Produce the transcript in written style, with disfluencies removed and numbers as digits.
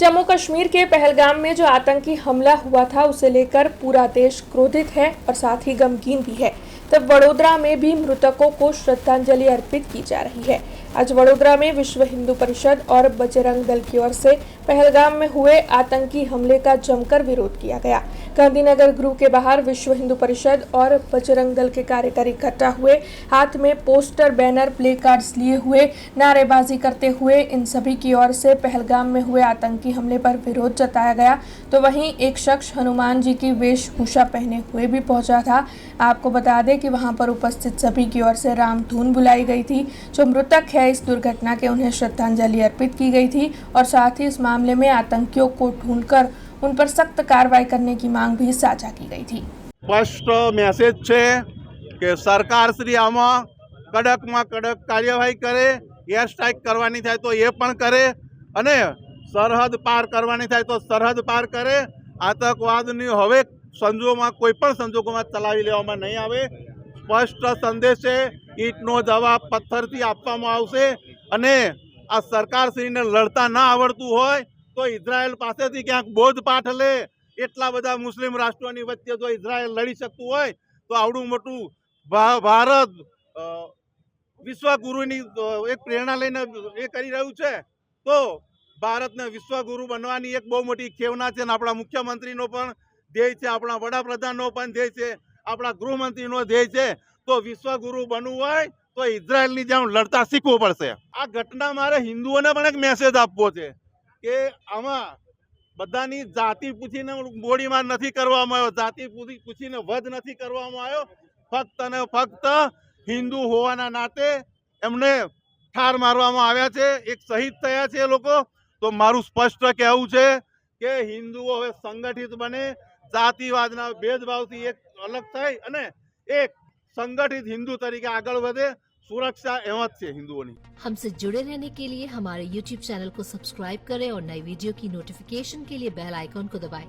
जम्मू कश्मीर के पहलगाम में जो आतंकी हमला हुआ था उसे लेकर पूरा देश क्रोधित है और साथ ही गमगीन भी है। तब वडोदरा में भी मृतकों को श्रद्धांजलि अर्पित की जा रही है। आज वडोदरा में विश्व हिंदू परिषद और बजरंग दल की ओर से पहलगाम में हुए आतंकी हमले का जमकर विरोध किया गया। गांधीनगर गृह के बाहर विश्व हिंदू परिषद और बजरंग दल के कार्यकर्ता इकट्ठा हुए, हाथ में पोस्टर, बैनर, प्ले कार्ड्स लिए हुए नारेबाजी करते हुए इन सभी की ओर से पहलगाम में हुए आतंकी हमले पर विरोध जताया गया। तो वहीं एक शख्स हनुमान जी की वेशभूषा पहने हुए भी पहुंचा था। आपको बता दें कि वहां पर उपस्थित सभी की ओर से राम धुन बुलाई गई थी। जो मृतक है इस दुर्घटना के उन्हें श्रद्धांजलि अर्पित की गई थी और साथ ही इस मामले में आतंकियों को ढूंढकर उन पर सख्त कार्रवाई करने की मांग भी साझा की गई थी। स्पष्ट मैसेज है कि सरकार श्री आमा कड़क में कड़क कार्यवाही करे, एयर स्ट्राइक करवानी थाय तो ये पण करे अने सरहद पार करवानी थाय तो सरहद पार करे। आतंकवादनी हवे संजोगों कोईपण संजोगों चलावी लेवामां नहीं आवे। स्पष्ट संदेश है, ईंटनो जवाब पत्थरथी आपवामां आवशे अने आ सरकारश्रीने लड़ता ना आवड़तुं होय तो इजरायल पासेथी क्यांक बोधपाठ ले। एटला बधा मुस्लिम राष्ट्रोनी वच्चे जो इजरायल लड़ी शकतुं होय तो आवडुं मोटुं भारत विश्वगुरुनी एक प्रेरणा लईने ए करी रह्युं छे। तो भारतने विश्वगुरु बनवानी एक बहु मोटी खेवना छे। आपणा मुख्यमंत्रीनो पण ध्येय छे, आपणा वडाप्रधाननो पण ध्येय छे, आपणा गृहमंत्रीनो ध्येय छे। तो विश्वगुरु बनવું હોય તો ઇઝરાયલની જેમ લડતા શીખવું પડશે। આ ઘટના મારે હિન્દુઓને પણ એક મેસેજ આપવો છે કે આમાં બધાની જાતિ પૂછીને ગોળીમાર નથી કરવામાં આવ્યો, જાતિ પૂછીને વધ નથી કરવામાં આવ્યો। ફક્ત અને ફક્ત હિન્દુ હોવાના નાતે એમને ઠાર મારવામાં આવ્યા છે, એક શહીદ થયા છે એ લોકો। તો મારું સ્પષ્ટ કહેવું છે કે હિન્દુઓ હવે સંગઠિત બને, જાતિવાદના ભેદભાવથી એક અલગ થાય અને એક संगठित हिंदू तरीके आगे बढ़े। सुरक्षा एवं है हिंदुओं। हमसे जुड़े रहने के लिए हमारे YouTube चैनल को सब्सक्राइब करें और नई वीडियो की नोटिफिकेशन के लिए बेल आइकॉन को दबाएं।